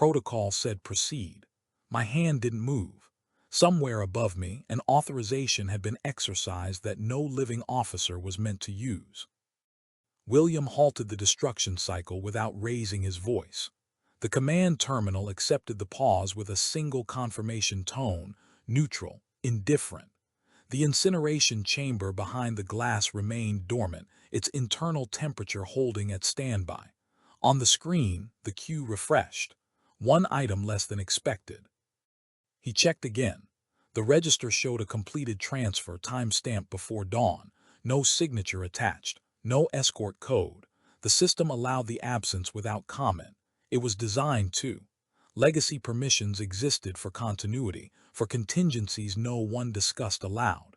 Protocol said proceed. My hand didn't move. Somewhere above me, an authorization had been exercised that no living officer was meant to use. William halted the destruction cycle without raising his voice. The command terminal accepted the pause with a single confirmation tone, neutral, indifferent. The incineration chamber behind the glass remained dormant, its internal temperature holding at standby. On the screen, the queue refreshed. One item less than expected. He checked again. The register showed a completed transfer time-stamped before dawn, no signature attached, no escort code. The system allowed the absence without comment. It was designed to. Legacy permissions existed for continuity, for contingencies no one discussed aloud.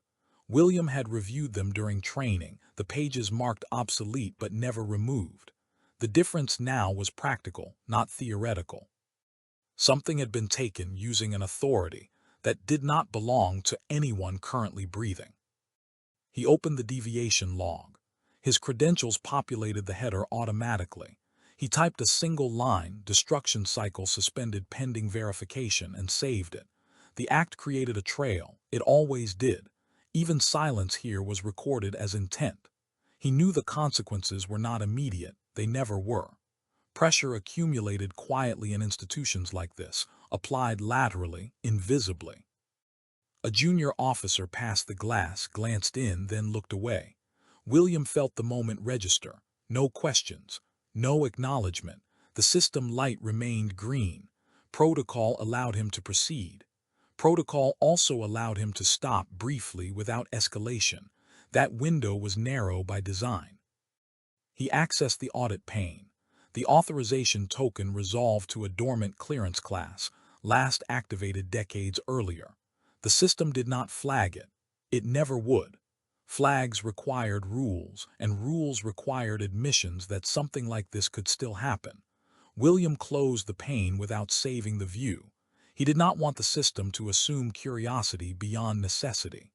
William had reviewed them during training, the pages marked obsolete but never removed. The difference now was practical, not theoretical. Something had been taken using an authority that did not belong to anyone currently breathing. He opened the deviation log. His credentials populated the header automatically. He typed a single line, destruction cycle suspended pending verification, and saved it. The act created a trail. It always did. Even silence here was recorded as intent. He knew the consequences were not immediate. They never were. Pressure accumulated quietly in institutions like this, applied laterally, invisibly. A junior officer passed the glass, glanced in, then looked away. William felt the moment register. No questions, no acknowledgement. The system light remained green. Protocol allowed him to proceed. Protocol also allowed him to stop briefly without escalation. That window was narrow by design. He accessed the audit pane. The authorization token resolved to a dormant clearance class, last activated decades earlier. The system did not flag it. It never would. Flags required rules, and rules required admissions that something like this could still happen. William closed the pane without saving the view. He did not want the system to assume curiosity beyond necessity.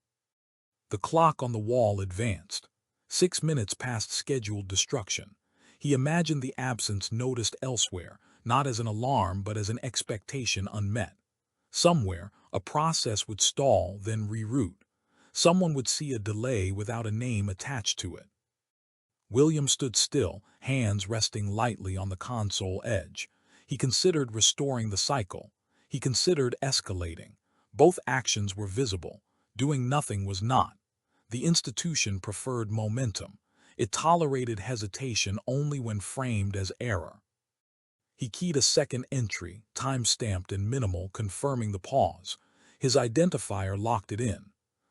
The clock on the wall advanced. 6 minutes past scheduled destruction. He imagined the absence noticed elsewhere, not as an alarm but as an expectation unmet. Somewhere, a process would stall, then reroute. Someone would see a delay without a name attached to it. William stood still, hands resting lightly on the console edge. He considered restoring the cycle. He considered escalating. Both actions were visible. Doing nothing was not. The institution preferred momentum. It tolerated hesitation only when framed as error. He keyed a second entry, time-stamped and minimal, confirming the pause. His identifier locked it in.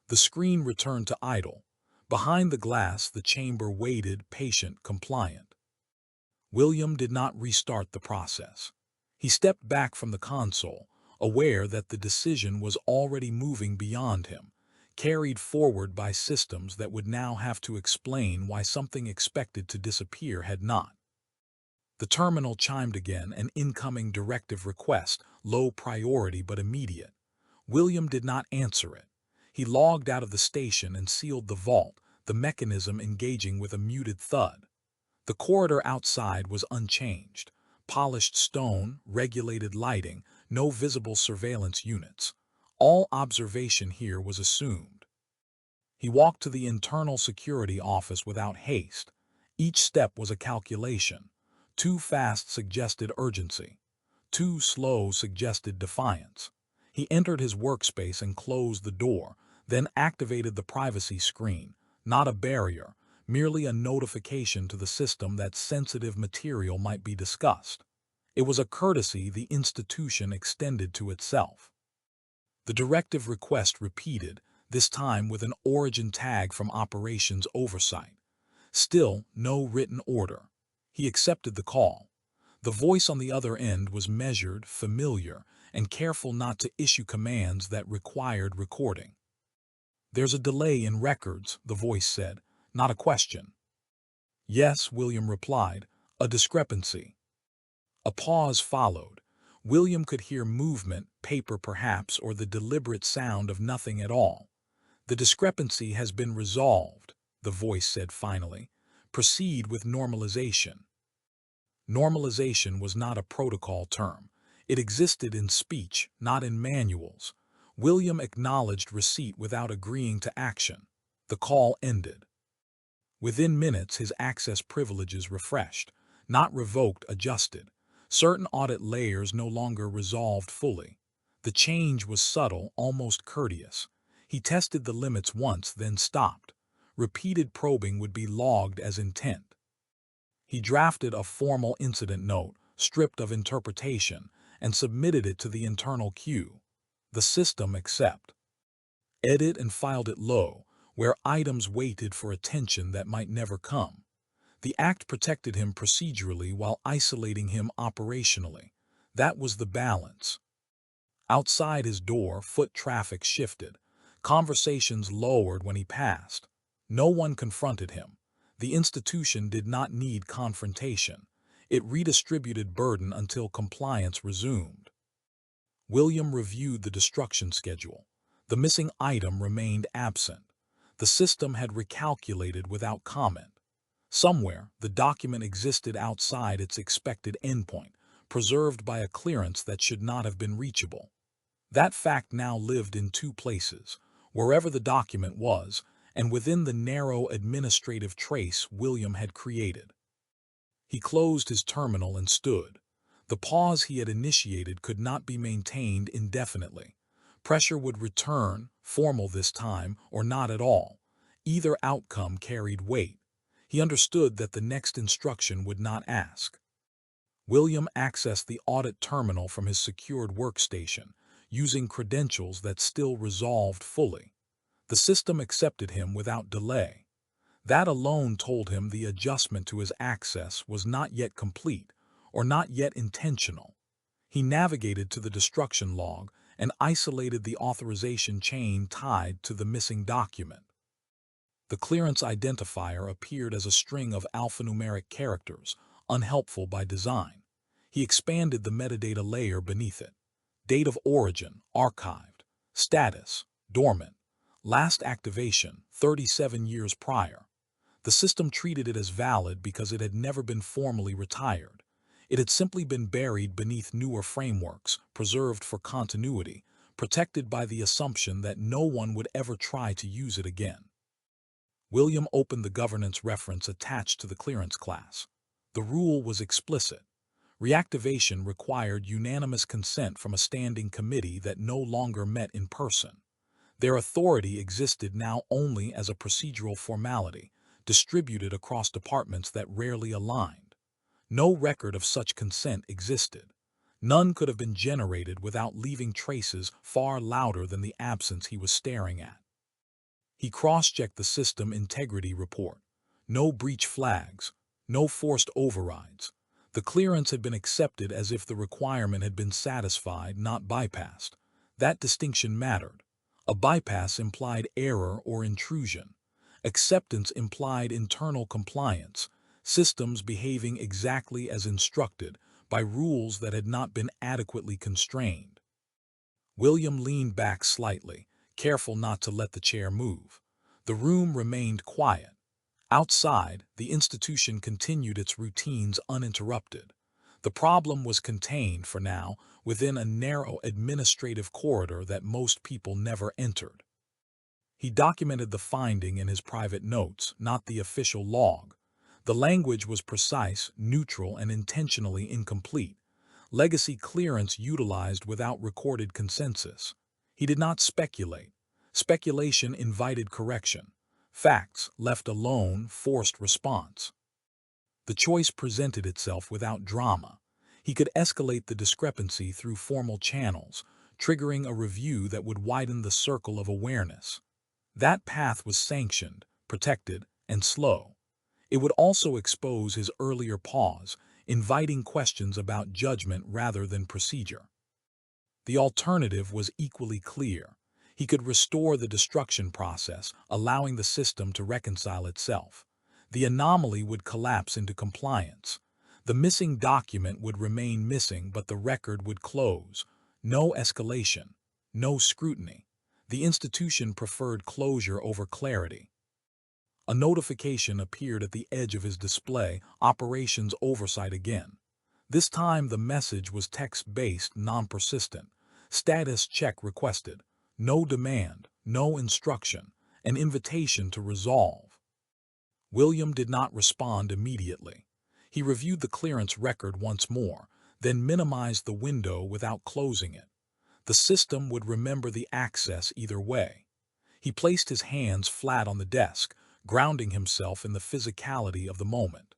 The screen returned to idle. Behind the glass, the chamber waited, patient, compliant. William did not restart the process. He stepped back from the console, aware that the decision was already moving beyond him, carried forward by systems that would now have to explain why something expected to disappear had not. The terminal chimed again, an incoming directive request, low priority but immediate. William did not answer it. He logged out of the station and sealed the vault, the mechanism engaging with a muted thud. The corridor outside was unchanged. Polished stone, regulated lighting, no visible surveillance units. All observation here was assumed. He walked to the internal security office without haste. Each step was a calculation. Too fast suggested urgency. Too slow suggested defiance. He entered his workspace and closed the door, then activated the privacy screen. Not a barrier, merely a notification to the system that sensitive material might be discussed. It was a courtesy the institution extended to itself. The directive request repeated, this time with an origin tag from operations oversight. Still, no written order. He accepted the call. The voice on the other end was measured, familiar, and careful not to issue commands that required recording. "There's a delay in records," the voice said, not a question. "Yes," William replied, "a discrepancy." A pause followed. William could hear movement, paper perhaps, or the deliberate sound of nothing at all. "The discrepancy has been resolved," the voice said finally. "Proceed with normalization." Normalization was not a protocol term. It existed in speech, not in manuals. William acknowledged receipt without agreeing to action. The call ended. Within minutes, his access privileges refreshed, not revoked, adjusted. Certain audit layers no longer resolved fully. The change was subtle, almost courteous. He tested the limits once, then stopped. Repeated probing would be logged as intent. He drafted a formal incident note, stripped of interpretation, and submitted it to the internal queue. The system accept. Edit and filed it low, where items waited for attention that might never come. The act protected him procedurally while isolating him operationally. That was the balance. Outside his door, foot traffic shifted. Conversations lowered when he passed. No one confronted him. The institution did not need confrontation. It redistributed burden until compliance resumed. William reviewed the destruction schedule. The missing item remained absent. The system had recalculated without comment. Somewhere, the document existed outside its expected endpoint, preserved by a clearance that should not have been reachable. That fact now lived in two places, wherever the document was, and within the narrow administrative trace William had created. He closed his terminal and stood. The pause he had initiated could not be maintained indefinitely. Pressure would return, formal this time, or not at all. Either outcome carried weight. He understood that the next instruction would not ask. William accessed the audit terminal from his secured workstation, using credentials that still resolved fully. The system accepted him without delay. That alone told him the adjustment to his access was not yet complete, or not yet intentional. He navigated to the destruction log and isolated the authorization chain tied to the missing document. The clearance identifier appeared as a string of alphanumeric characters, unhelpful by design. He expanded the metadata layer beneath it. Date of origin, archived. Status, dormant. Last activation, 37 years prior. The system treated it as valid because it had never been formally retired. It had simply been buried beneath newer frameworks, preserved for continuity, protected by the assumption that no one would ever try to use it again. William opened the governance reference attached to the clearance class. The rule was explicit. Reactivation required unanimous consent from a standing committee that no longer met in person. Their authority existed now only as a procedural formality, distributed across departments that rarely aligned. No record of such consent existed. None could have been generated without leaving traces far louder than the absence he was staring at. He cross-checked the system integrity report. No breach flags, no forced overrides. The clearance had been accepted as if the requirement had been satisfied, not bypassed. That distinction mattered. A bypass implied error or intrusion. Acceptance implied internal compliance, systems behaving exactly as instructed by rules that had not been adequately constrained. William leaned back slightly, careful not to let the chair move. The room remained quiet. Outside, the institution continued its routines uninterrupted. The problem was contained, for now, within a narrow administrative corridor that most people never entered. He documented the finding in his private notes, not the official log. The language was precise, neutral, and intentionally incomplete. Legacy clearance utilized without recorded consensus. He did not speculate. Speculation invited correction. Facts, left alone, forced response. The choice presented itself without drama. He could escalate the discrepancy through formal channels, triggering a review that would widen the circle of awareness. That path was sanctioned, protected, and slow. It would also expose his earlier pause, inviting questions about judgment rather than procedure. The alternative was equally clear. He could restore the destruction process, allowing the system to reconcile itself. The anomaly would collapse into compliance. The missing document would remain missing, but the record would close. No escalation, no scrutiny. The institution preferred closure over clarity. A notification appeared at the edge of his display, operations oversight again. This time the message was text-based, non-persistent. Status check requested. No demand, no instruction, an invitation to resolve. William did not respond immediately. He reviewed the clearance record once more, then minimized the window without closing it. The system would remember the access either way. He placed his hands flat on the desk, grounding himself in the physicality of the moment.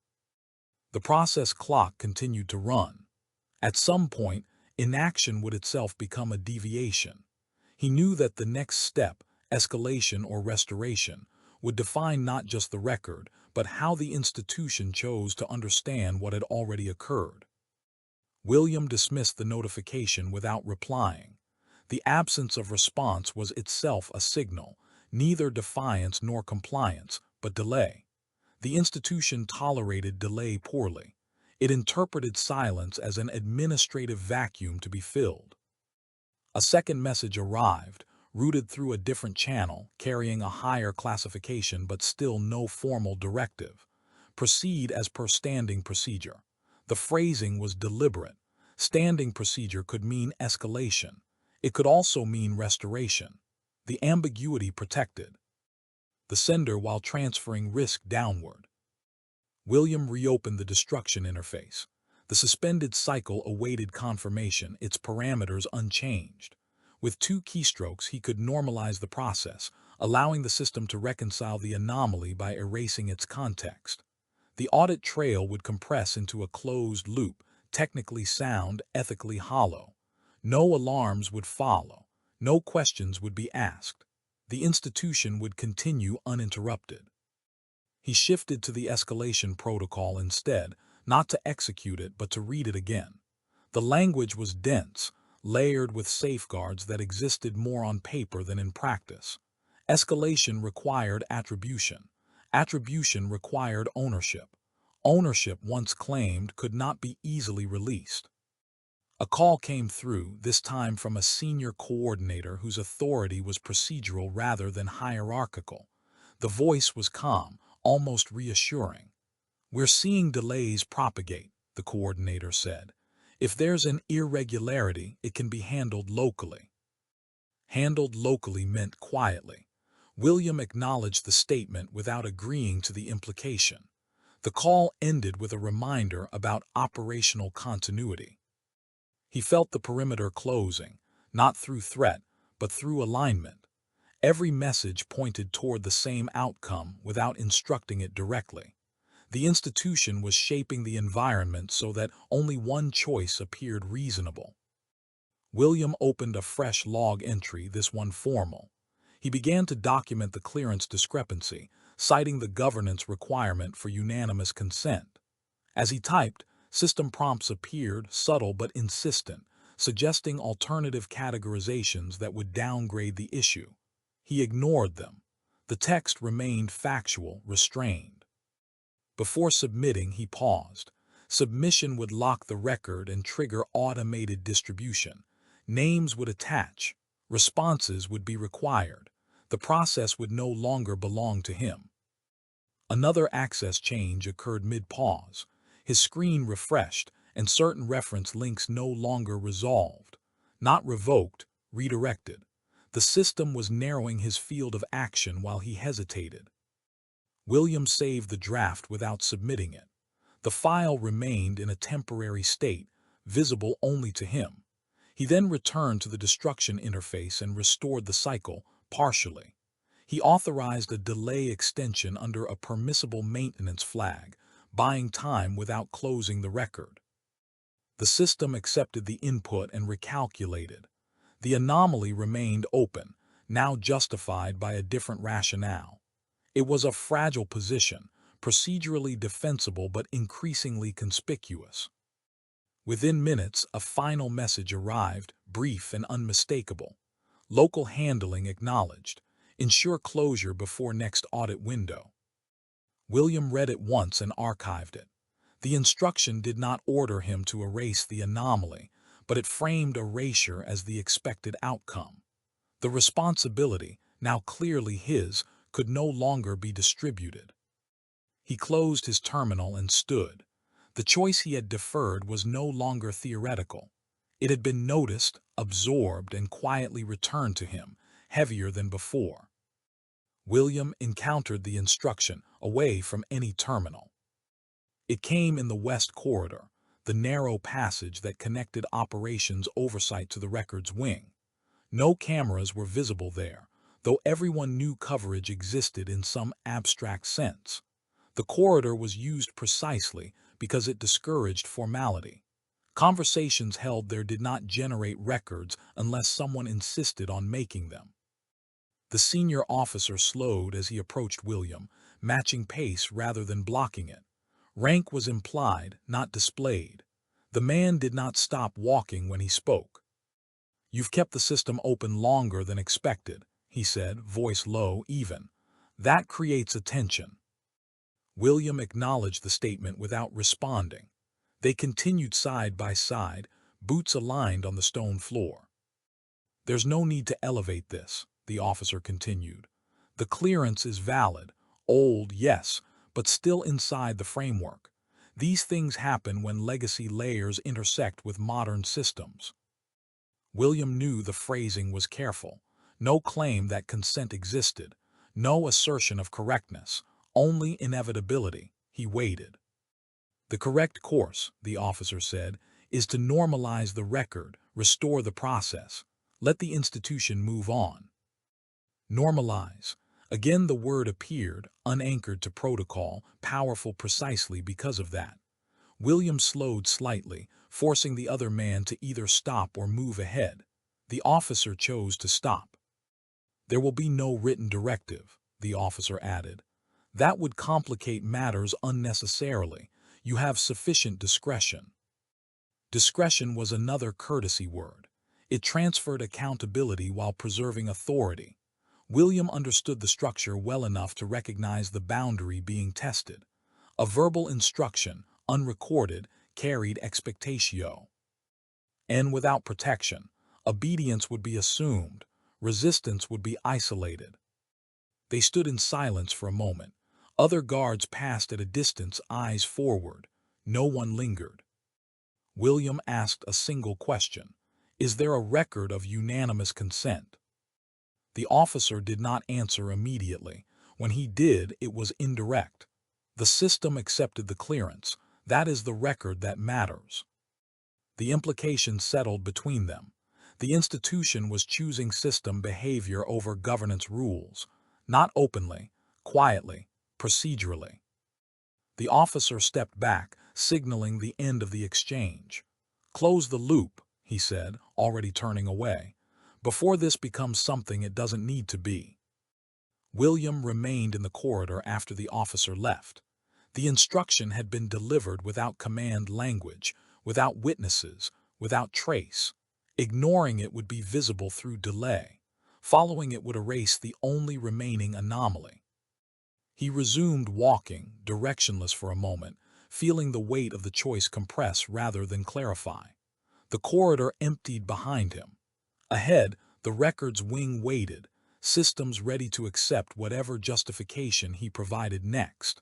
The process clock continued to run. At some point, inaction would itself become a deviation. He knew that the next step, escalation or restoration, would define not just the record, but how the institution chose to understand what had already occurred. William dismissed the notification without replying. The absence of response was itself a signal, neither defiance nor compliance, but delay. The institution tolerated delay poorly. It interpreted silence as an administrative vacuum to be filled. A second message arrived, routed through a different channel, carrying a higher classification but still no formal directive. Proceed as per standing procedure. The phrasing was deliberate. Standing procedure could mean escalation. It could also mean restoration. The ambiguity protected the sender while transferring risk downward. William reopened the destruction interface. The suspended cycle awaited confirmation, its parameters unchanged. With 2 keystrokes, he could normalize the process, allowing the system to reconcile the anomaly by erasing its context. The audit trail would compress into a closed loop, technically sound, ethically hollow. No alarms would follow. No questions would be asked. The institution would continue uninterrupted. He shifted to the escalation protocol instead, not to execute it but to read it again. The language was dense, layered with safeguards that existed more on paper than in practice. Escalation required attribution. Attribution required ownership. Ownership, once claimed, could not be easily released. A call came through, this time from a senior coordinator whose authority was procedural rather than hierarchical. The voice was calm, almost reassuring. "We're seeing delays propagate," the coordinator said. "If there's an irregularity, it can be handled locally." Handled locally meant quietly. William acknowledged the statement without agreeing to the implication. The call ended with a reminder about operational continuity. He felt the perimeter closing, not through threat, but through alignment. Every message pointed toward the same outcome without instructing it directly. The institution was shaping the environment so that only one choice appeared reasonable. William opened a fresh log entry, this one formal. He began to document the clearance discrepancy, citing the governance requirement for unanimous consent. As he typed, system prompts appeared, subtle but insistent, suggesting alternative categorizations that would downgrade the issue. He ignored them. The text remained factual, restrained. Before submitting, he paused. Submission would lock the record and trigger automated distribution. Names would attach. Responses would be required. The process would no longer belong to him. Another access change occurred mid-pause. His screen refreshed, and certain reference links no longer resolved. Not revoked, redirected. The system was narrowing his field of action while he hesitated. William saved the draft without submitting it. The file remained in a temporary state, visible only to him. He then returned to the destruction interface and restored the cycle, partially. He authorized a delay extension under a permissible maintenance flag, buying time without closing the record. The system accepted the input and recalculated. The anomaly remained open, now justified by a different rationale. It was a fragile position, procedurally defensible but increasingly conspicuous. Within minutes, a final message arrived, brief and unmistakable. Local handling acknowledged. Ensure closure before next audit window. William read it once and archived it. The instruction did not order him to erase the anomaly, but it framed erasure as the expected outcome. The responsibility, now clearly his, could no longer be distributed. He closed his terminal and stood. The choice he had deferred was no longer theoretical. It had been noticed, absorbed, and quietly returned to him, heavier than before. William encountered the instruction away from any terminal. It came in the West Corridor, the narrow passage that connected operations oversight to the records wing. No cameras were visible there, though everyone knew coverage existed in some abstract sense. The corridor was used precisely because it discouraged formality. Conversations held there did not generate records unless someone insisted on making them. The senior officer slowed as he approached William, matching pace rather than blocking it. Rank was implied, not displayed. The man did not stop walking when he spoke. "You've kept the system open longer than expected," he said, voice low, even. "That creates a tension." William acknowledged the statement without responding. They continued side by side, boots aligned on the stone floor. "There's no need to elevate this," the officer continued. "The clearance is valid, old, yes, but still inside the framework. These things happen when legacy layers intersect with modern systems." William knew the phrasing was careful. No claim that consent existed, no assertion of correctness, only inevitability. He waited. "The correct course," the officer said, "is to normalize the record, restore the process. Let the institution move on." Normalize. Again the word appeared, unanchored to protocol, powerful precisely because of that. William slowed slightly, forcing the other man to either stop or move ahead. The officer chose to stop. "There will be no written directive," the officer added. "That would complicate matters unnecessarily. You have sufficient discretion." Discretion was another courtesy word. It transferred accountability while preserving authority. William understood the structure well enough to recognize the boundary being tested. A verbal instruction, unrecorded, carried expectatio. And without protection, obedience would be assumed, resistance would be isolated. They stood in silence for a moment. Other guards passed at a distance, eyes forward. No one lingered. William asked a single question. "Is there a record of unanimous consent?" The officer did not answer immediately. When he did, it was indirect. "The system accepted the clearance. That is the record that matters." The implication settled between them. The institution was choosing system behavior over governance rules, not openly, quietly, procedurally. The officer stepped back, signaling the end of the exchange. "Close the loop," he said, already turning away, "before this becomes something it doesn't need to be." William remained in the corridor after the officer left. The instruction had been delivered without command language, without witnesses, without trace. Ignoring it would be visible through delay. Following it would erase the only remaining anomaly. He resumed walking, directionless for a moment, feeling the weight of the choice compress rather than clarify. The corridor emptied behind him. Ahead, the record's wing waited, systems ready to accept whatever justification he provided next.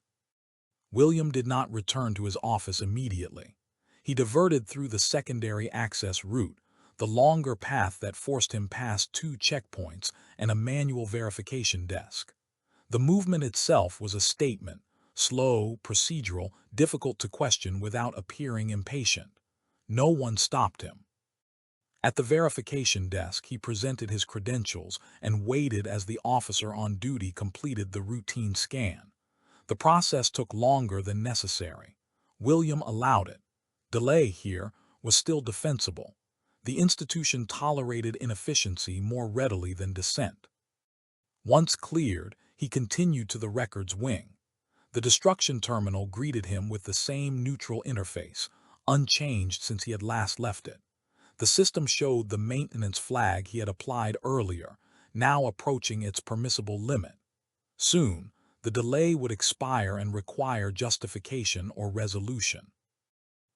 William did not return to his office immediately. He diverted through the secondary access route, the longer path that forced him past 2 checkpoints and a manual verification desk. The movement itself was a statement, slow, procedural, difficult to question without appearing impatient. No one stopped him. At the verification desk, he presented his credentials and waited as the officer on duty completed the routine scan. The process took longer than necessary. William allowed it. Delay here was still defensible. The institution tolerated inefficiency more readily than dissent. Once cleared, he continued to the records wing. The destruction terminal greeted him with the same neutral interface, unchanged since he had last left it. The system showed the maintenance flag he had applied earlier, now approaching its permissible limit. Soon, the delay would expire and require justification or resolution.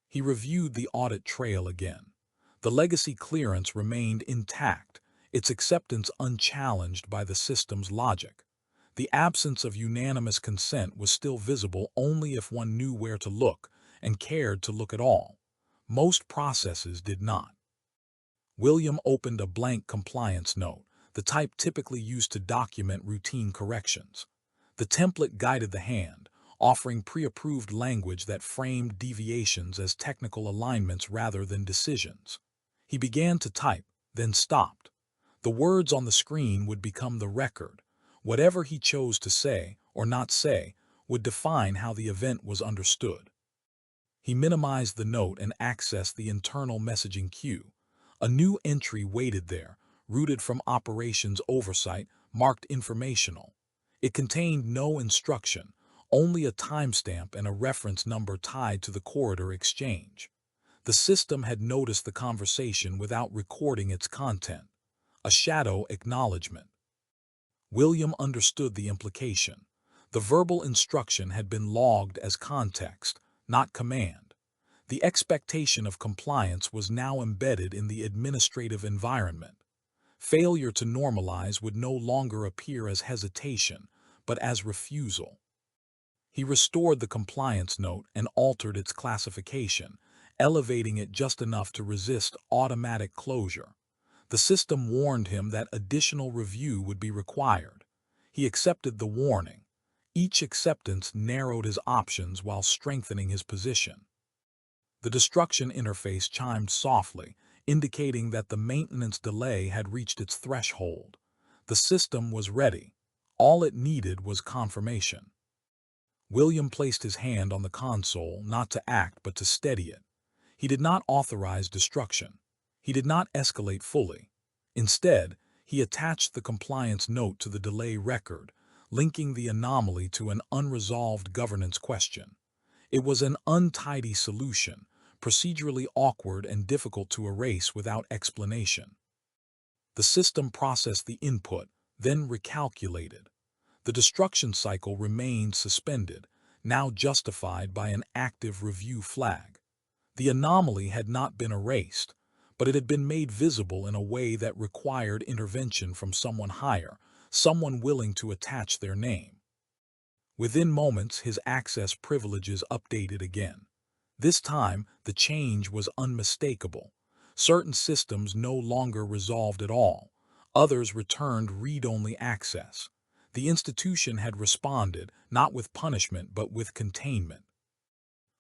He reviewed the audit trail again. The legacy clearance remained intact, its acceptance unchallenged by the system's logic. The absence of unanimous consent was still visible only if one knew where to look, and cared to look at all. Most processes did not. William opened a blank compliance note, the type typically used to document routine corrections. The template guided the hand, offering pre-approved language that framed deviations as technical alignments rather than decisions. He began to type, then stopped. The words on the screen would become the record. Whatever he chose to say, or not say, would define how the event was understood. He minimized the note and accessed the internal messaging queue. A new entry waited there, rooted from operations oversight, marked informational. It contained no instruction, only a timestamp and a reference number tied to the corridor exchange. The system had noticed the conversation without recording its content. A shadow acknowledgement. William understood the implication. The verbal instruction had been logged as context, not command. The expectation of compliance was now embedded in the administrative environment. Failure to normalize would no longer appear as hesitation, but as refusal. He restored the compliance note and altered its classification, elevating it just enough to resist automatic closure. The system warned him that additional review would be required. He accepted the warning. Each acceptance narrowed his options while strengthening his position. The destruction interface chimed softly, indicating that the maintenance delay had reached its threshold. The system was ready. All it needed was confirmation. William placed his hand on the console, not to act but to steady it. He did not authorize destruction. He did not escalate fully. Instead, he attached the compliance note to the delay record, linking the anomaly to an unresolved governance question. It was an untidy solution, procedurally awkward and difficult to erase without explanation. The system processed the input, then recalculated. The destruction cycle remained suspended, now justified by an active review flag. The anomaly had not been erased, but it had been made visible in a way that required intervention from someone higher, someone willing to attach their name. Within moments, his access privileges updated again. This time, the change was unmistakable. Certain systems no longer resolved at all. Others returned read-only access. The institution had responded, not with punishment but with containment.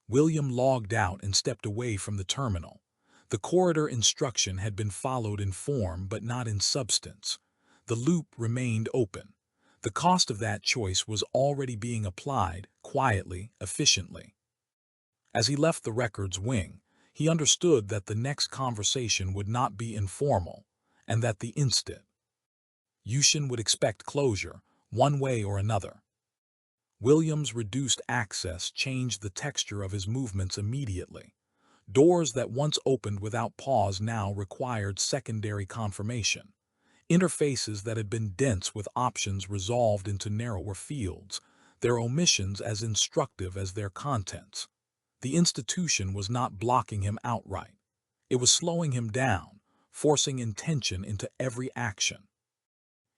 William logged out and stepped away from the terminal. The corridor instruction had been followed in form but not in substance. The loop remained open. The cost of that choice was already being applied, quietly, efficiently. As he left the record's wing, he understood that the next conversation would not be informal, and that the instant Yushin would expect closure, one way or another. William's reduced access changed the texture of his movements immediately. Doors that once opened without pause now required secondary confirmation. Interfaces that had been dense with options resolved into narrower fields, their omissions as instructive as their contents. The institution was not blocking him outright. It was slowing him down, forcing intention into every action.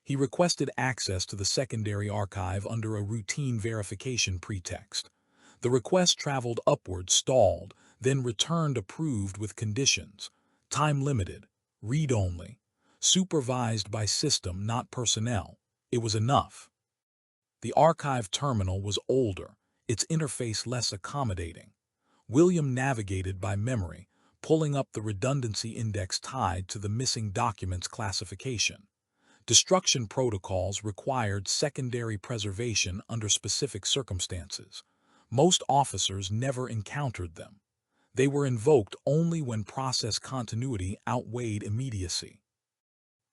He requested access to the secondary archive under a routine verification pretext. The request traveled upward, stalled, then returned approved with conditions. Time limited, read-only, supervised by system, not personnel. It was enough. The archive terminal was older, its interface less accommodating. William navigated by memory, pulling up the redundancy index tied to the missing documents classification. Destruction protocols required secondary preservation under specific circumstances. Most officers never encountered them. They were invoked only when process continuity outweighed immediacy.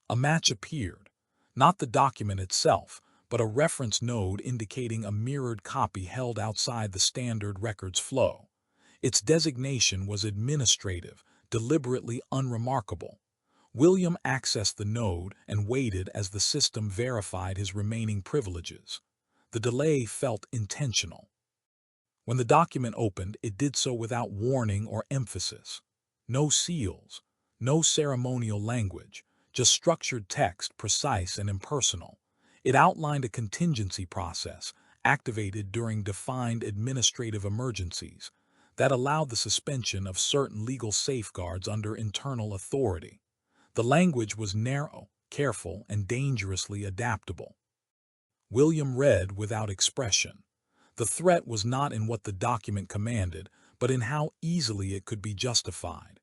A match appeared, not the document itself, but a reference node indicating a mirrored copy held outside the standard records flow. Its designation was administrative, deliberately unremarkable. William accessed the node and waited as the system verified his remaining privileges. The delay felt intentional. When the document opened, it did so without warning or emphasis. No seals, no ceremonial language, just structured text, precise and impersonal. It outlined a contingency process, activated during defined administrative emergencies. that allowed the suspension of certain legal safeguards under internal authority. The language was narrow, careful, and dangerously adaptable. William read without expression. The threat was not in what the document commanded, but in how easily it could be justified.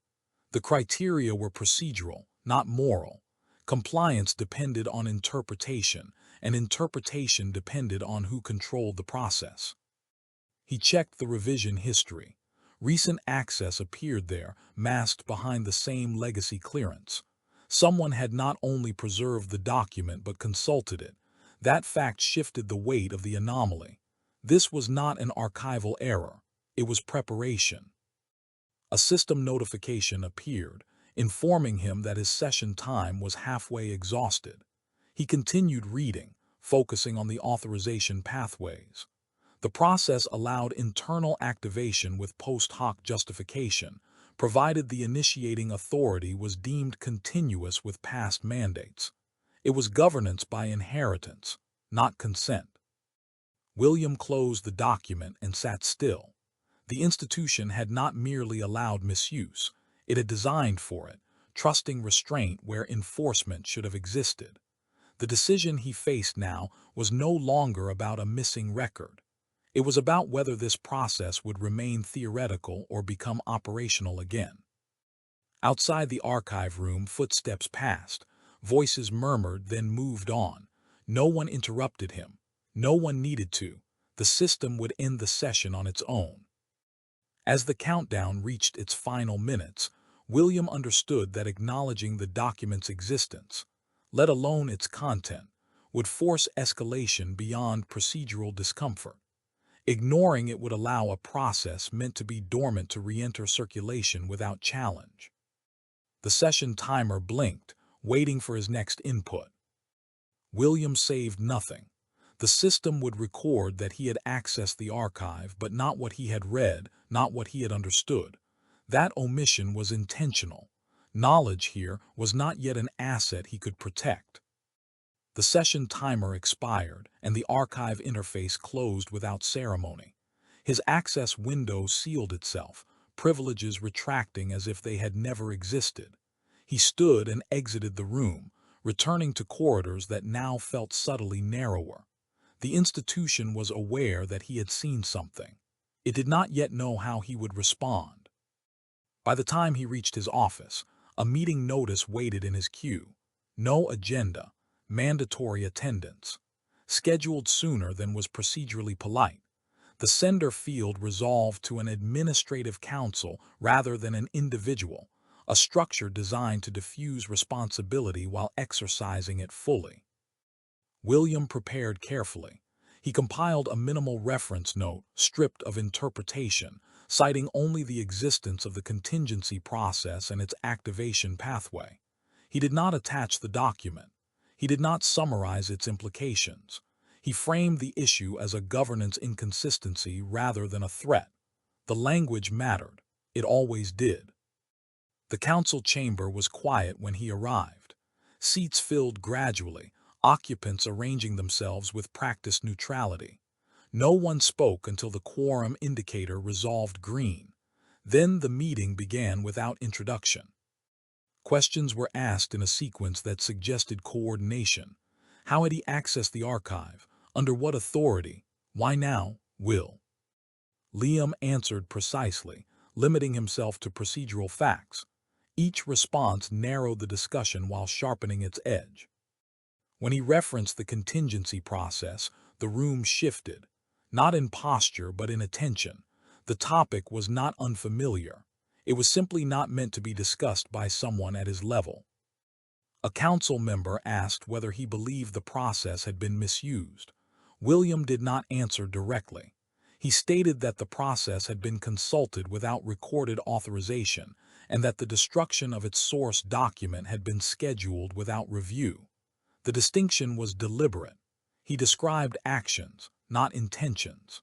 The criteria were procedural, not moral. Compliance depended on interpretation, and interpretation depended on who controlled the process. He checked the revision history. Recent access appeared there, masked behind the same legacy clearance. Someone had not only preserved the document but consulted it. That fact shifted the weight of the anomaly. This was not an archival error. It was preparation. A system notification appeared, informing him that his session time was halfway exhausted. He continued reading, focusing on the authorization pathways. The process allowed internal activation with post hoc justification, provided the initiating authority was deemed continuous with past mandates. It was governance by inheritance, not consent. William closed the document and sat still. The institution had not merely allowed misuse, it had designed for it, trusting restraint where enforcement should have existed. The decision he faced now was no longer about a missing record. It was about whether this process would remain theoretical or become operational again. Outside the archive room, footsteps passed. Voices murmured, then moved on. No one interrupted him. No one needed to. The system would end the session on its own. As the countdown reached its final minutes, William understood that acknowledging the document's existence, let alone its content, would force escalation beyond procedural discomfort. Ignoring it would allow a process meant to be dormant to re-enter circulation without challenge. The session timer blinked, waiting for his next input. William saved nothing. The system would record that he had accessed the archive, but not what he had read, not what he had understood. That omission was intentional. Knowledge here was not yet an asset he could protect. The session timer expired, and the archive interface closed without ceremony. His access window sealed itself, privileges retracting as if they had never existed. He stood and exited the room, returning to corridors that now felt subtly narrower. The institution was aware that he had seen something. It did not yet know how he would respond. By the time he reached his office, a meeting notice waited in his queue. No agenda, mandatory attendance. Scheduled sooner than was procedurally polite. The sender field resolved to an administrative council rather than an individual, a structure designed to diffuse responsibility while exercising it fully. William prepared carefully. He compiled a minimal reference note, stripped of interpretation, citing only the existence of the contingency process and its activation pathway. He did not attach the document. He did not summarize its implications. He framed the issue as a governance inconsistency rather than a threat. The language mattered. It always did. The council chamber was quiet when he arrived. Seats filled gradually, occupants arranging themselves with practiced neutrality. No one spoke until the quorum indicator resolved green. Then the meeting began without introduction. Questions were asked in a sequence that suggested coordination. How had he accessed the archive? Under what authority? Why now? Will. Liam answered precisely, limiting himself to procedural facts. Each response narrowed the discussion while sharpening its edge. When he referenced the contingency process, the room shifted, not in posture but in attention. The topic was not unfamiliar. It was simply not meant to be discussed by someone at his level. A council member asked whether he believed the process had been misused. William did not answer directly. He stated that the process had been consulted without recorded authorization and that the destruction of its source document had been scheduled without review. The distinction was deliberate. He described actions, not intentions.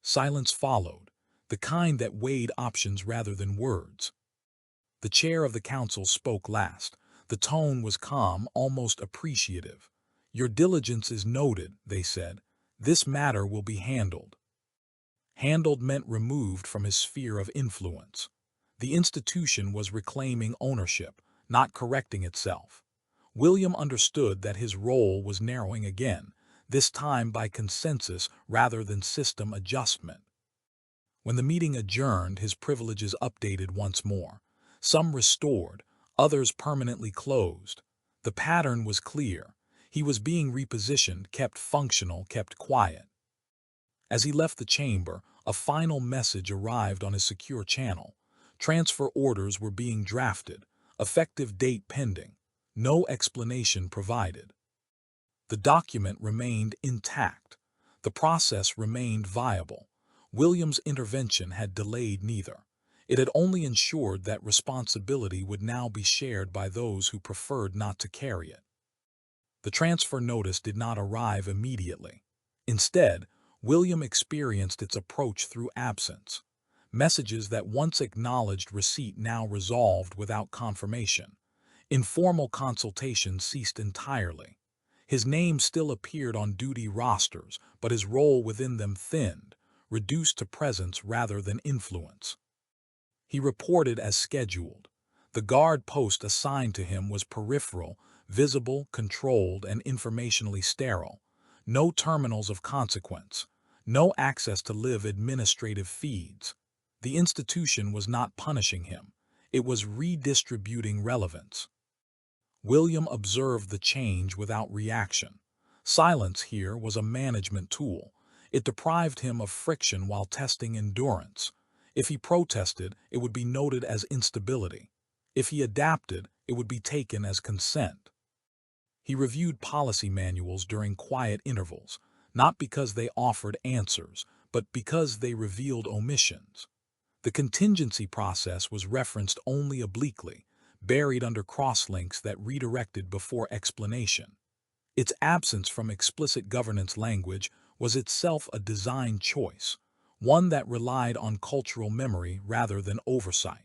Silence followed, the kind that weighed options rather than words. The chair of the council spoke last. The tone was calm, almost appreciative. "Your diligence is noted," they said. "This matter will be handled." Handled meant removed from his sphere of influence. The institution was reclaiming ownership, not correcting itself. William understood that his role was narrowing again, this time by consensus rather than system adjustment. When the meeting adjourned, his privileges updated once more. Some restored, others permanently closed. The pattern was clear. He was being repositioned, kept functional, kept quiet. As he left the chamber, a final message arrived on his secure channel. Transfer orders were being drafted, effective date pending. No explanation provided. The document remained intact. The process remained viable. William's intervention had delayed neither. It had only ensured that responsibility would now be shared by those who preferred not to carry it. The transfer notice did not arrive immediately. Instead, William experienced its approach through absence. Messages that once acknowledged receipt now resolved without confirmation. Informal consultations ceased entirely. His name still appeared on duty rosters, but his role within them thinned, reduced to presence rather than influence. He reported as scheduled. The guard post assigned to him was peripheral, visible, controlled, and informationally sterile. No terminals of consequence. No access to live administrative feeds. The institution was not punishing him. It was redistributing relevance. William observed the change without reaction. Silence here was a management tool. It deprived him of friction while testing endurance. If he protested, it would be noted as instability. If he adapted, it would be taken as consent. He reviewed policy manuals during quiet intervals, not because they offered answers, but because they revealed omissions. The contingency process was referenced only obliquely, buried under crosslinks that redirected before explanation. Its absence from explicit governance language was itself a design choice, one that relied on cultural memory rather than oversight.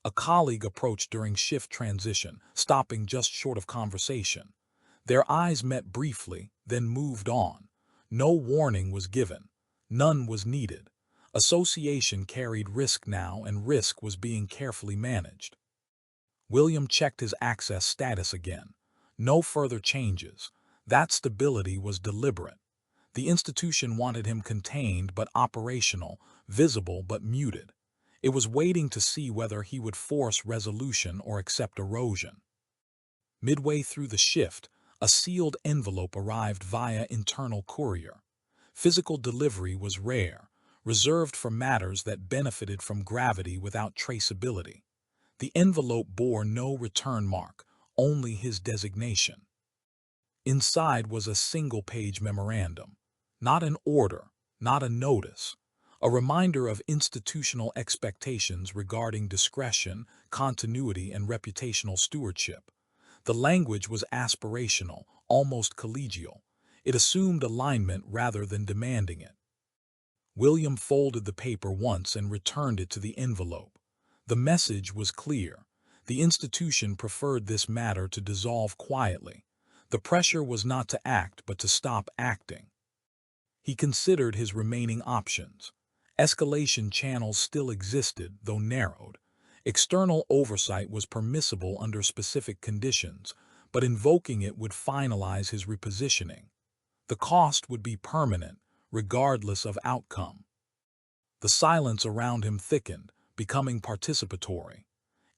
A colleague approached during shift transition, stopping just short of conversation. Their eyes met briefly, then moved on. No warning was given. None was needed. Association carried risk now, and risk was being carefully managed. William checked his access status again. No further changes. That stability was deliberate. The institution wanted him contained but operational, visible but muted. It was waiting to see whether he would force resolution or accept erosion. Midway through the shift, a sealed envelope arrived via internal courier. Physical delivery was rare, reserved for matters that benefited from gravity without traceability. The envelope bore no return mark, only his designation. Inside was a single-page memorandum. Not an order, not a notice. A reminder of institutional expectations regarding discretion, continuity, and reputational stewardship. The language was aspirational, almost collegial. It assumed alignment rather than demanding it. William folded the paper once and returned it to the envelope. The message was clear. The institution preferred this matter to dissolve quietly. The pressure was not to act, but to stop acting. He considered his remaining options. Escalation channels still existed, though narrowed. External oversight was permissible under specific conditions, but invoking it would finalize his repositioning. The cost would be permanent, regardless of outcome. The silence around him thickened, becoming participatory.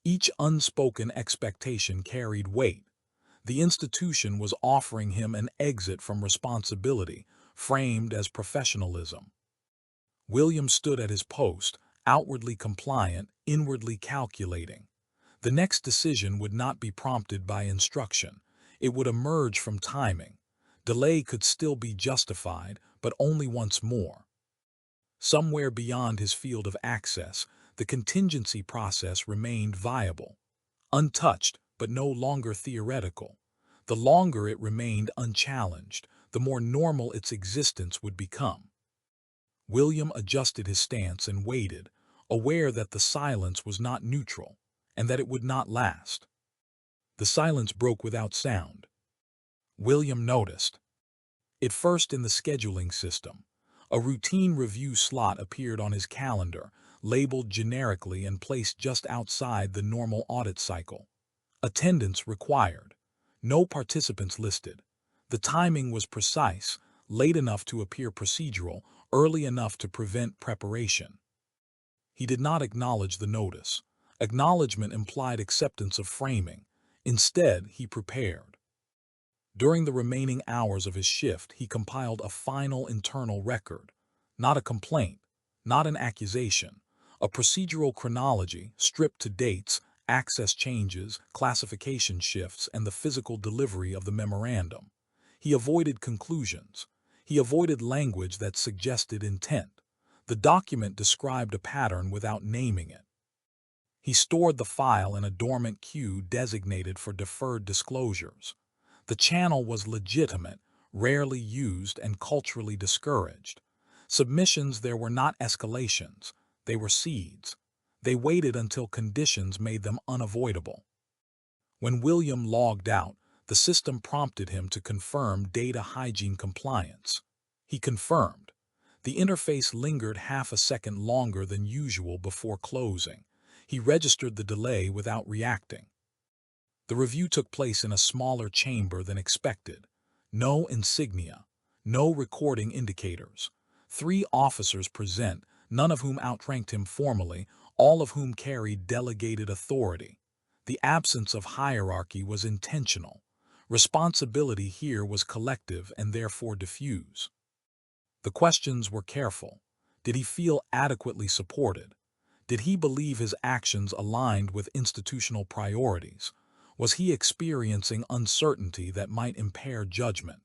Each unspoken expectation carried weight. The institution was offering him an exit from responsibility, framed as professionalism. William stood at his post, outwardly compliant, inwardly calculating. The next decision would not be prompted by instruction. It would emerge from timing. Delay could still be justified, but only once more. Somewhere beyond his field of access, the contingency process remained viable. Untouched, but no longer theoretical. The longer it remained unchallenged, the more normal its existence would become. William adjusted his stance and waited, aware that the silence was not neutral, and that it would not last. The silence broke without sound. William noticed. It first in the scheduling system. A routine review slot appeared on his calendar, labeled generically and placed just outside the normal audit cycle. Attendance required. No participants listed. The timing was precise, late enough to appear procedural, early enough to prevent preparation. He did not acknowledge the notice. Acknowledgement implied acceptance of framing. Instead, he prepared. During the remaining hours of his shift, he compiled a final internal record. Not a complaint, not an accusation, a procedural chronology stripped to dates, access changes, classification shifts, and the physical delivery of the memorandum. He avoided conclusions. He avoided language that suggested intent. The document described a pattern without naming it. He stored the file in a dormant queue designated for deferred disclosures. The channel was legitimate, rarely used, and culturally discouraged. Submissions there were not escalations, they were seeds. They waited until conditions made them unavoidable. When William logged out, the system prompted him to confirm data hygiene compliance. He confirmed. The interface lingered half a second longer than usual before closing. He registered the delay without reacting. The review took place in a smaller chamber than expected. No insignia, no recording indicators. 3 officers present, none of whom outranked him formally, all of whom carried delegated authority. The absence of hierarchy was intentional. Responsibility here was collective and therefore diffuse. The questions were careful. Did he feel adequately supported? Did he believe his actions aligned with institutional priorities? Was he experiencing uncertainty that might impair judgment?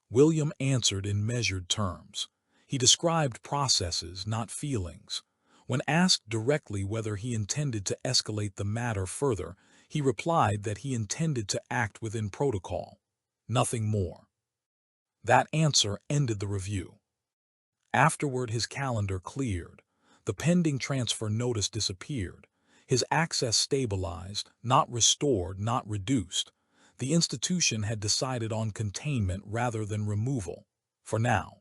William answered in measured terms. He described processes, not feelings. When asked directly whether he intended to escalate the matter further, he replied that he intended to act within protocol. Nothing more. That answer ended the review. Afterward, his calendar cleared. The pending transfer notice disappeared. His access stabilized, not restored, not reduced. The institution had decided on containment rather than removal, for now.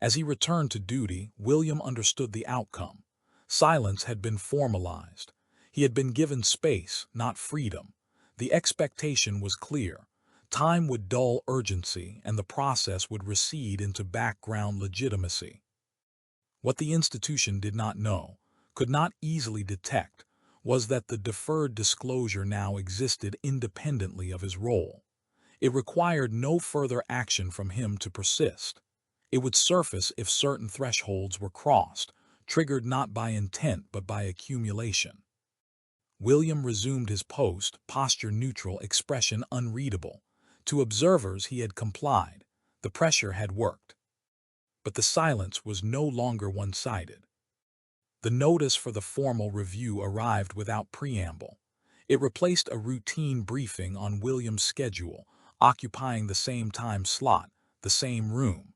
As he returned to duty, William understood the outcome. Silence had been formalized. He had been given space, not freedom. The expectation was clear. Time would dull urgency, and the process would recede into background legitimacy. What the institution did not know, could not easily detect, was that the deferred disclosure now existed independently of his role. It required no further action from him to persist. It would surface if certain thresholds were crossed, triggered not by intent but by accumulation. William resumed his post, posture neutral, expression unreadable. To observers he had complied. The pressure had worked. But the silence was no longer one-sided. The notice for the formal review arrived without preamble. It replaced a routine briefing on William's schedule, occupying the same time slot, the same room.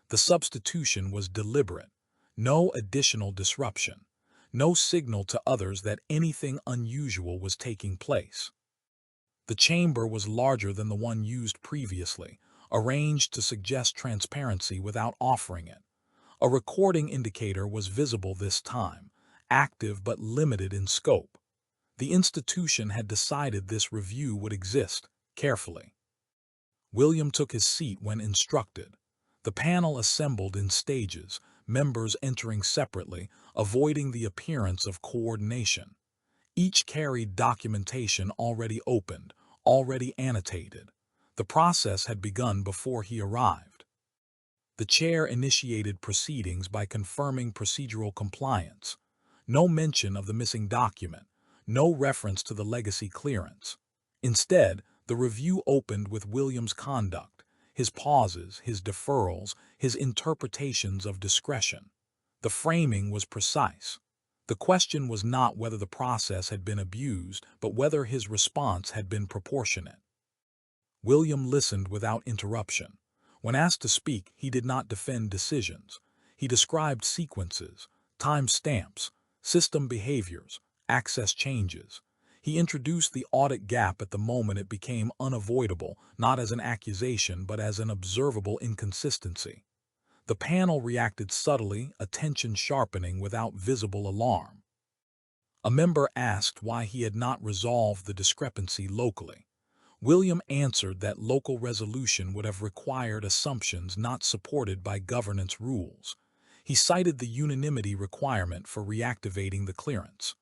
The substitution was deliberate. No additional disruption. No signal to others that anything unusual was taking place. The chamber was larger than the one used previously, arranged to suggest transparency without offering it. A recording indicator was visible this time, active but limited in scope. The institution had decided this review would exist, carefully. William took his seat when instructed. The panel assembled in stages, members entering separately, avoiding the appearance of coordination. Each carried documentation already opened, already annotated. The process had begun before he arrived. The chair initiated proceedings by confirming procedural compliance. No mention of the missing document, no reference to the legacy clearance. Instead, the review opened with William's conduct, his pauses, his deferrals, his interpretations of discretion. The framing was precise. The question was not whether the process had been abused, but whether his response had been proportionate. William listened without interruption. When asked to speak, he did not defend decisions. He described sequences, time stamps, system behaviors, access changes. He introduced the audit gap at the moment it became unavoidable, not as an accusation but as an observable inconsistency. The panel reacted subtly, attention sharpening without visible alarm. A member asked why he had not resolved the discrepancy locally. William answered that local resolution would have required assumptions not supported by governance rules. He cited the unanimity requirement for reactivating the clearance.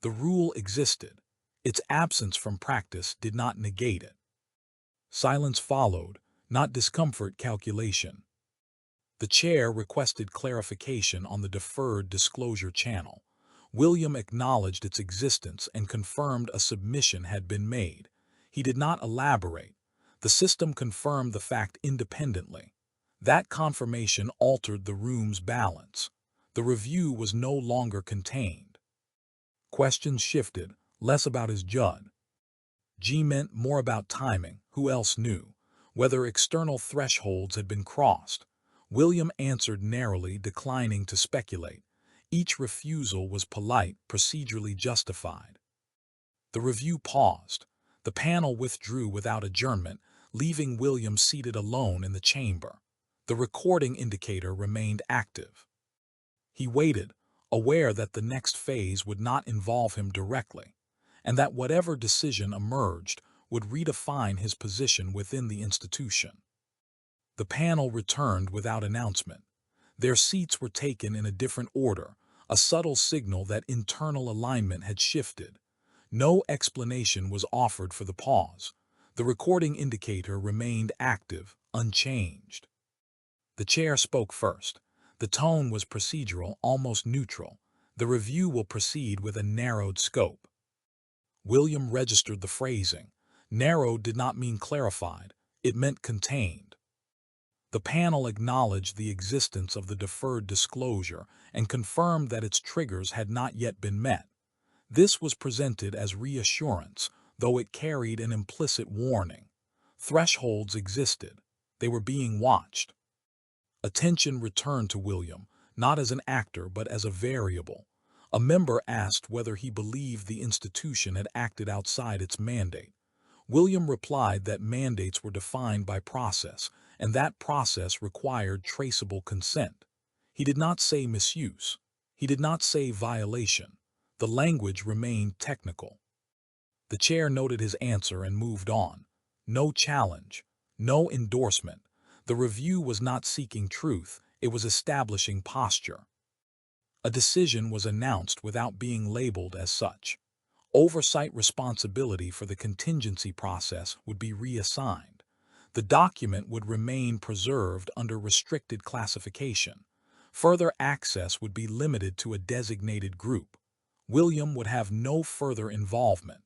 The rule existed. Its absence from practice did not negate it. Silence followed, not discomfort calculation. The chair requested clarification on the deferred disclosure channel. William acknowledged its existence and confirmed a submission had been made. He did not elaborate. The system confirmed the fact independently. That confirmation altered the room's balance. The review was no longer contained. Questions shifted, less about his Judd. G meant more about timing, who else knew, whether external thresholds had been crossed. William answered narrowly, declining to speculate. Each refusal was polite, procedurally justified. The review paused. The panel withdrew without adjournment, leaving William seated alone in the chamber. The recording indicator remained active. He waited, aware that the next phase would not involve him directly, and that whatever decision emerged would redefine his position within the institution. The panel returned without announcement. Their seats were taken in a different order, a subtle signal that internal alignment had shifted. No explanation was offered for the pause. The recording indicator remained active, unchanged. The chair spoke first. The tone was procedural, almost neutral. The review will proceed with a narrowed scope. William registered the phrasing. Narrowed did not mean clarified. It meant contained. The panel acknowledged the existence of the deferred disclosure and confirmed that its triggers had not yet been met. This was presented as reassurance, though it carried an implicit warning. Thresholds existed. They were being watched. Attention returned to William, not as an actor but as a variable. A member asked whether he believed the institution had acted outside its mandate. William replied that mandates were defined by process, and that process required traceable consent. He did not say misuse. He did not say violation. The language remained technical. The chair noted his answer and moved on. No challenge, no endorsement. The review was not seeking truth, it was establishing posture. A decision was announced without being labeled as such. Oversight responsibility for the contingency process would be reassigned. The document would remain preserved under restricted classification. Further access would be limited to a designated group. William would have no further involvement.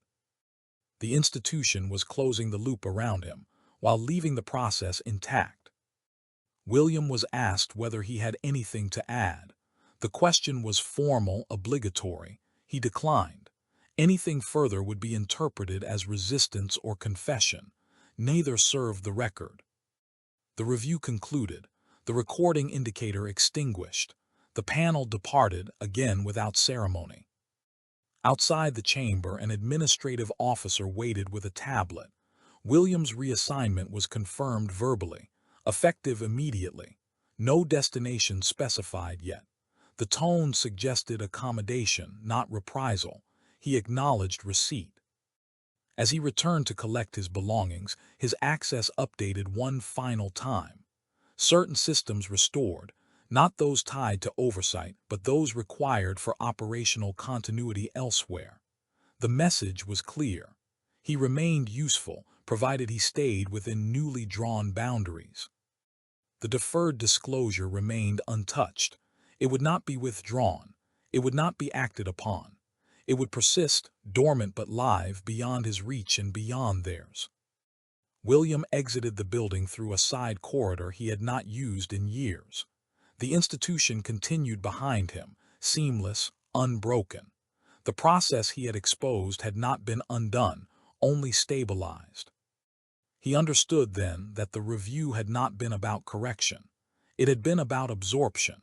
The institution was closing the loop around him, while leaving the process intact. William was asked whether he had anything to add. The question was formal, obligatory. He declined. Anything further would be interpreted as resistance or confession. Neither served the record. The review concluded. The recording indicator extinguished. The panel departed, again without ceremony. Outside the chamber, an administrative officer waited with a tablet. William's reassignment was confirmed verbally, effective immediately. No destination specified yet. The tone suggested accommodation, not reprisal. He acknowledged receipt. As he returned to collect his belongings, his access updated one final time. Certain systems restored, not those tied to oversight, but those required for operational continuity elsewhere. The message was clear. He remained useful, provided he stayed within newly drawn boundaries. The deferred disclosure remained untouched. It would not be withdrawn. It would not be acted upon. It would persist, dormant but live, beyond his reach and beyond theirs. William exited the building through a side corridor he had not used in years. The institution continued behind him, seamless, unbroken. The process he had exposed had not been undone, only stabilized. He understood then that the review had not been about correction. It had been about absorption.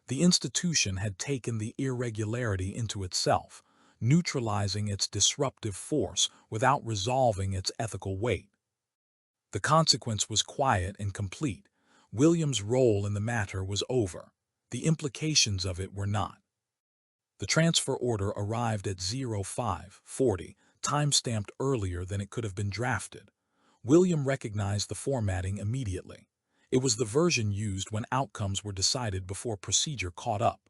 The institution had taken the irregularity into itself, neutralizing its disruptive force without resolving its ethical weight. The consequence was quiet and complete. William's role in the matter was over. The implications of it were not. The transfer order arrived at 0540, time-stamped earlier than it could have been drafted. William recognized the formatting immediately. It was the version used when outcomes were decided before procedure caught up.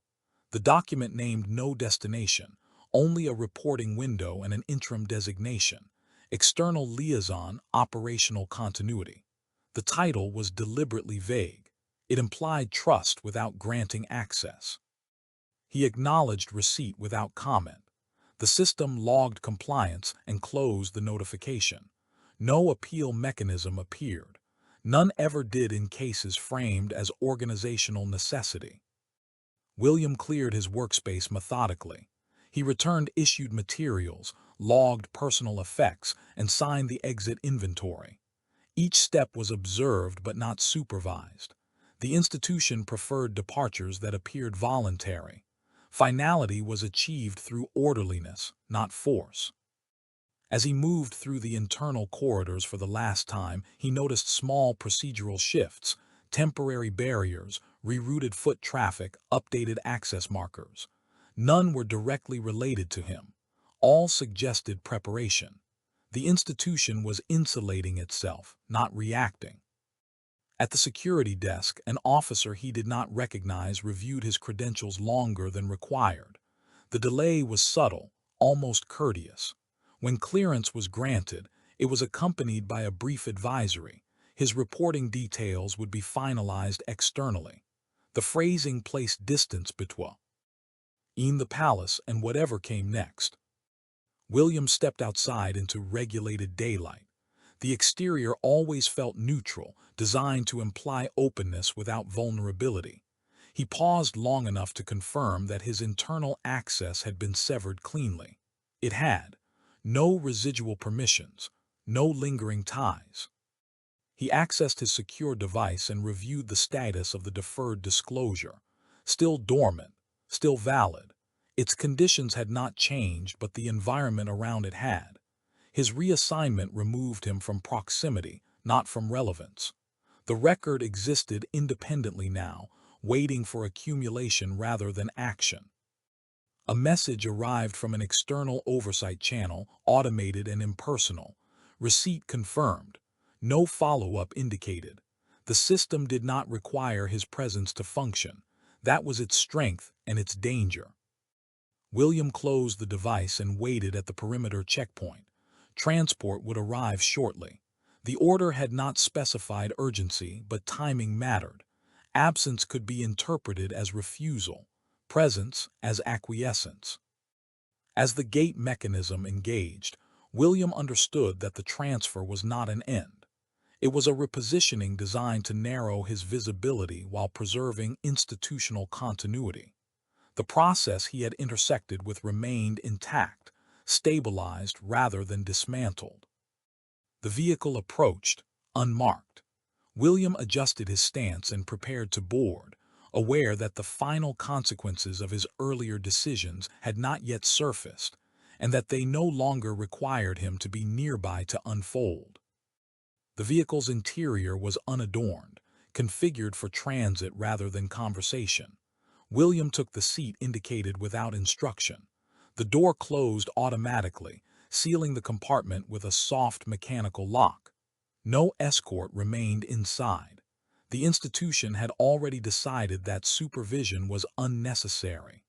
The document named no destination, only a reporting window and an interim designation. External liaison, operational continuity. The title was deliberately vague. It implied trust without granting access. He acknowledged receipt without comment. The system logged compliance and closed the notification. No appeal mechanism appeared. None ever did in cases framed as organizational necessity. William cleared his workspace methodically. He returned issued materials, logged personal effects, and signed the exit inventory. Each step was observed but not supervised. The institution preferred departures that appeared voluntary. Finality was achieved through orderliness, not force. As he moved through the internal corridors for the last time, he noticed small procedural shifts, temporary barriers, rerouted foot traffic, updated access markers. None were directly related to him. All suggested preparation. The institution was insulating itself, not reacting. At the security desk, an officer he did not recognize reviewed his credentials longer than required. The delay was subtle, almost courteous. When clearance was granted, it was accompanied by a brief advisory. His reporting details would be finalized externally. The phrasing placed distance between the palace and whatever came next. William stepped outside into regulated daylight. The exterior always felt neutral, designed to imply openness without vulnerability. He paused long enough to confirm that his internal access had been severed cleanly. It had. No residual permissions, no lingering ties. He accessed his secure device and reviewed the status of the deferred disclosure. Still dormant, still valid. Its conditions had not changed, but the environment around it had. His reassignment removed him from proximity, not from relevance. The record existed independently now, waiting for accumulation rather than action. A message arrived from an external oversight channel, automated and impersonal. Receipt confirmed. No follow-up indicated. The system did not require his presence to function. That was its strength and its danger. William closed the device and waited at the perimeter checkpoint. Transport would arrive shortly. The order had not specified urgency, but timing mattered. Absence could be interpreted as refusal, presence as acquiescence. As the gate mechanism engaged, William understood that the transfer was not an end. It was a repositioning designed to narrow his visibility while preserving institutional continuity. The process he had intersected with remained intact, stabilized rather than dismantled. The vehicle approached, unmarked. William adjusted his stance and prepared to board, aware that the final consequences of his earlier decisions had not yet surfaced, and that they no longer required him to be nearby to unfold. The vehicle's interior was unadorned, configured for transit rather than conversation. William took the seat indicated without instruction. The door closed automatically, sealing the compartment with a soft mechanical lock. No escort remained inside. The institution had already decided that supervision was unnecessary.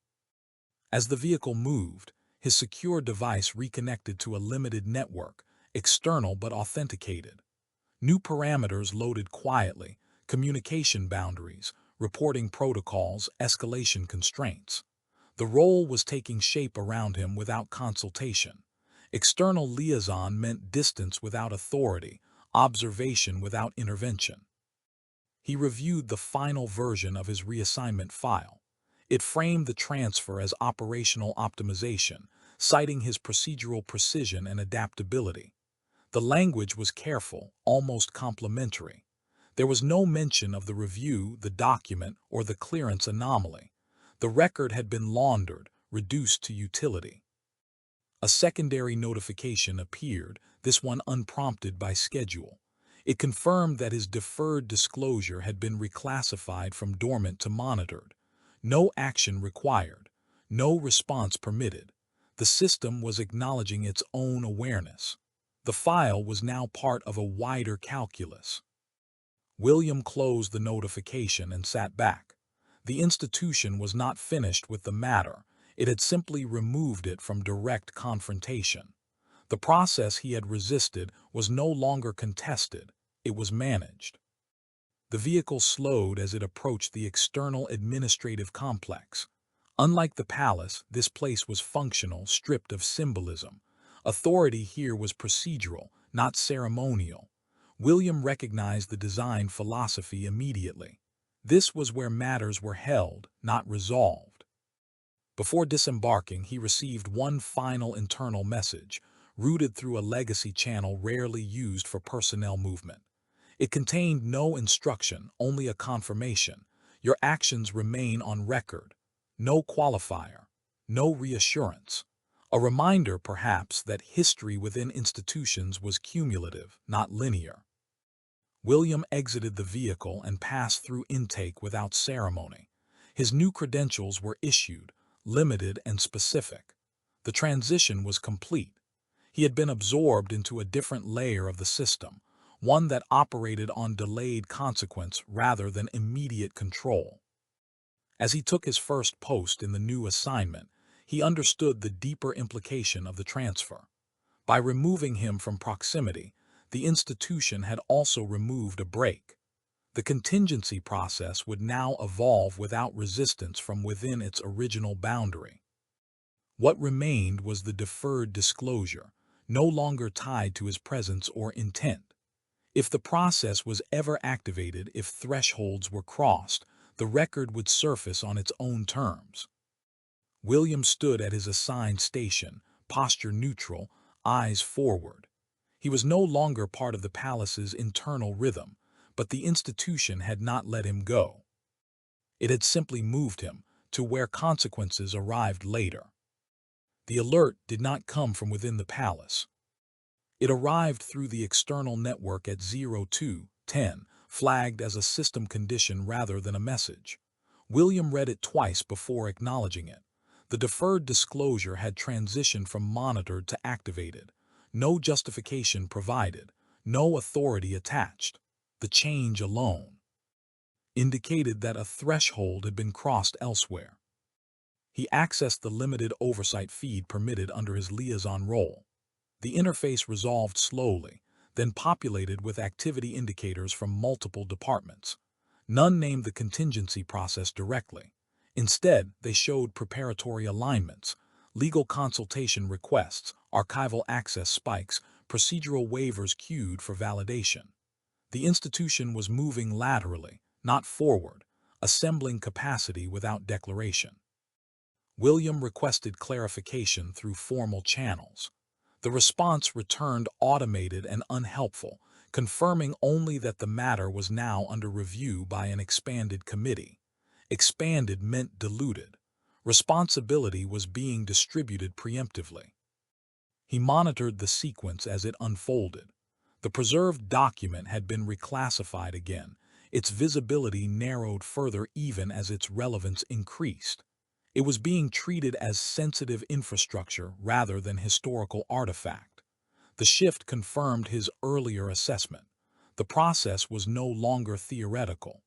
As the vehicle moved, his secure device reconnected to a limited network, external but authenticated. New parameters loaded quietly, communication boundaries, reporting protocols, escalation constraints. The role was taking shape around him without consultation. External liaison meant distance without authority, observation without intervention. He reviewed the final version of his reassignment file. It framed the transfer as operational optimization, citing his procedural precision and adaptability. The language was careful, almost complimentary. There was no mention of the review, the document, or the clearance anomaly. The record had been laundered, reduced to utility. A secondary notification appeared, this one unprompted by schedule. It confirmed that his deferred disclosure had been reclassified from dormant to monitored. No action required. No response permitted. The system was acknowledging its own awareness. The file was now part of a wider calculus. William closed the notification and sat back. The institution was not finished with the matter. It had simply removed it from direct confrontation. The process he had resisted was no longer contested. It was managed. The vehicle slowed as it approached the external administrative complex. Unlike the palace, this place was functional, stripped of symbolism. Authority here was procedural, not ceremonial. William recognized the design philosophy immediately. This was where matters were held, not resolved. Before disembarking, he received one final internal message, routed through a legacy channel rarely used for personnel movement. It contained no instruction, only a confirmation. Your actions remain on record. No qualifier. No reassurance. A reminder, perhaps, that history within institutions was cumulative, not linear. William exited the vehicle and passed through intake without ceremony. His new credentials were issued, limited and specific. The transition was complete. He had been absorbed into a different layer of the system, one that operated on delayed consequence rather than immediate control. As he took his first post in the new assignment, he understood the deeper implication of the transfer. By removing him from proximity, the institution had also removed a break. The contingency process would now evolve without resistance from within its original boundary. What remained was the deferred disclosure, no longer tied to his presence or intent. If the process was ever activated, if thresholds were crossed, the record would surface on its own terms. William stood at his assigned station, posture neutral, eyes forward. He was no longer part of the palace's internal rhythm, but the institution had not let him go. It had simply moved him to where consequences arrived later. The alert did not come from within the palace. It arrived through the external network at 0210, flagged as a system condition rather than a message. William read it twice before acknowledging it. The deferred disclosure had transitioned from monitored to activated. No justification provided, no authority attached. The change alone indicated that a threshold had been crossed elsewhere. He accessed the limited oversight feed permitted under his liaison role. The interface resolved slowly, then populated with activity indicators from multiple departments. None named the contingency process directly. Instead, they showed preparatory alignments, legal consultation requests, archival access spikes, procedural waivers queued for validation. The institution was moving laterally, not forward, assembling capacity without declaration. William requested clarification through formal channels. The response returned automated and unhelpful, confirming only that the matter was now under review by an expanded committee. Expanded meant diluted. Responsibility was being distributed preemptively. He monitored the sequence as it unfolded. The preserved document had been reclassified again, its visibility narrowed further even as its relevance increased. It was being treated as sensitive infrastructure rather than historical artifact. The shift confirmed his earlier assessment. The process was no longer theoretical.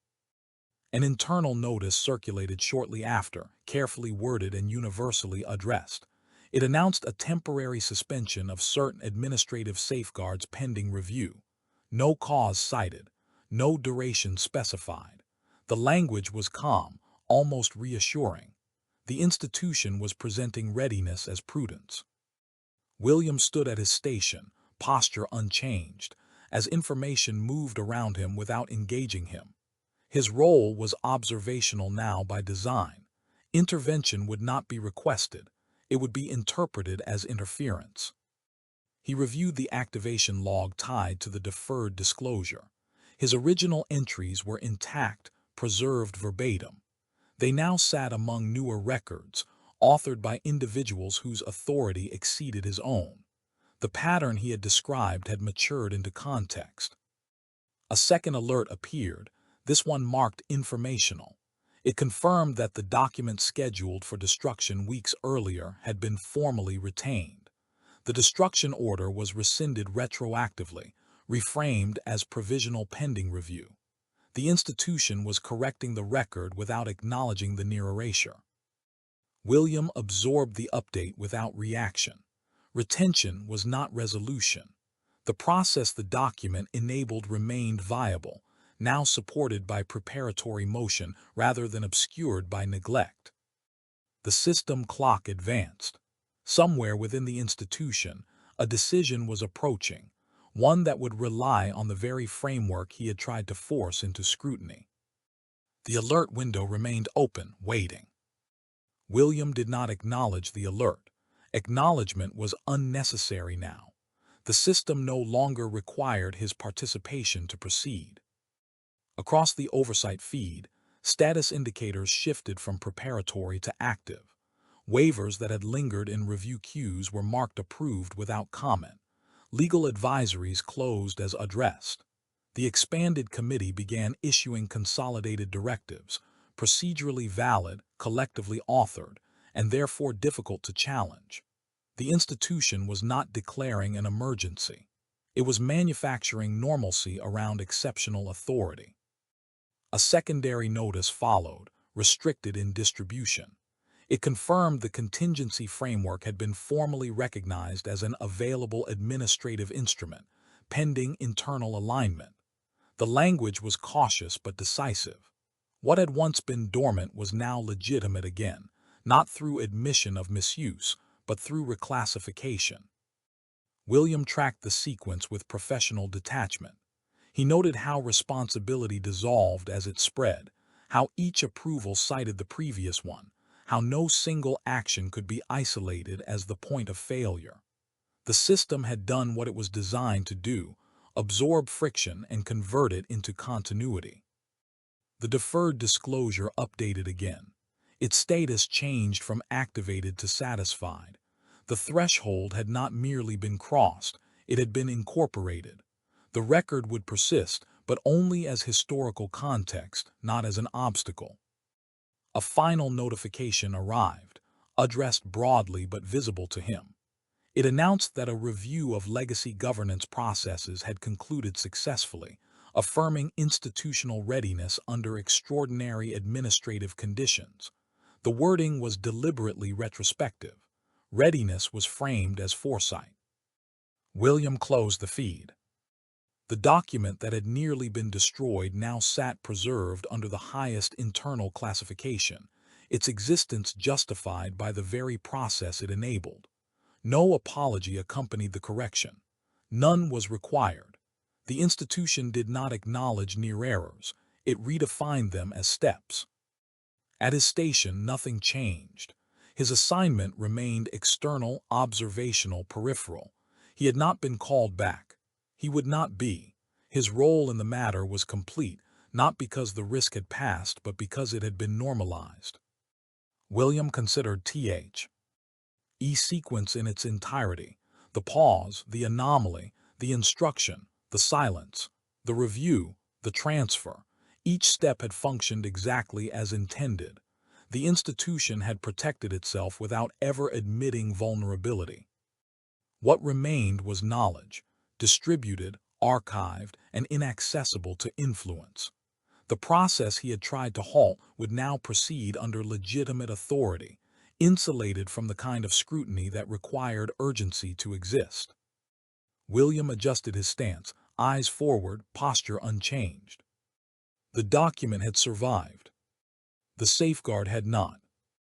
An internal notice circulated shortly after, carefully worded and universally addressed. It announced a temporary suspension of certain administrative safeguards pending review. No cause cited, no duration specified. The language was calm, almost reassuring. The institution was presenting readiness as prudence. William stood at his station, posture unchanged, as information moved around him without engaging him. His role was observational now by design. Intervention would not be requested. It would be interpreted as interference. He reviewed the activation log tied to the deferred disclosure. His original entries were intact, preserved verbatim. They now sat among newer records, authored by individuals whose authority exceeded his own. The pattern he had described had matured into context. A second alert appeared, this one marked informational. It confirmed that the document scheduled for destruction weeks earlier had been formally retained. The destruction order was rescinded retroactively, reframed as provisional pending review. The institution was correcting the record without acknowledging the near erasure. William absorbed the update without reaction. Retention was not resolution. The process the document enabled remained viable, now supported by preparatory motion rather than obscured by neglect. The system clock advanced. Somewhere within the institution, a decision was approaching, one that would rely on the very framework he had tried to force into scrutiny. The alert window remained open, waiting. William did not acknowledge the alert. Acknowledgement was unnecessary now. The system no longer required his participation to proceed. Across the oversight feed, status indicators shifted from preparatory to active. Waivers that had lingered in review queues were marked approved without comment. Legal advisories closed as addressed. The expanded committee began issuing consolidated directives, procedurally valid, collectively authored, and therefore difficult to challenge. The institution was not declaring an emergency. It was manufacturing normalcy around exceptional authority. A secondary notice followed, restricted in distribution. It confirmed the contingency framework had been formally recognized as an available administrative instrument, pending internal alignment. The language was cautious but decisive. What had once been dormant was now legitimate again, not through admission of misuse, but through reclassification. William tracked the sequence with professional detachment. He noted how responsibility dissolved as it spread, how each approval cited the previous one, how no single action could be isolated as the point of failure. The system had done what it was designed to do, absorb friction and convert it into continuity. The deferred disclosure updated again. Its status changed from activated to satisfied. The threshold had not merely been crossed, it had been incorporated. The record would persist, but only as historical context, not as an obstacle. A final notification arrived, addressed broadly but visible to him. It announced that a review of legacy governance processes had concluded successfully, affirming institutional readiness under extraordinary administrative conditions. The wording was deliberately retrospective. Readiness was framed as foresight. William closed the feed. The document that had nearly been destroyed now sat preserved under the highest internal classification, its existence justified by the very process it enabled. No apology accompanied the correction. None was required. The institution did not acknowledge near errors, it redefined them as steps. At his station, nothing changed. His assignment remained external, observational, peripheral. He had not been called back. He would not be. His role in the matter was complete, not because the risk had passed, but because it had been normalized. William considered the sequence in its entirety: the pause, the anomaly, the instruction, the silence, the review, the transfer. Each step had functioned exactly as intended. The institution had protected itself without ever admitting vulnerability. What remained was knowledge, distributed, archived, and inaccessible to influence. The process he had tried to halt would now proceed under legitimate authority, insulated from the kind of scrutiny that required urgency to exist. William adjusted his stance, eyes forward, posture unchanged. The document had survived. The safeguard had not.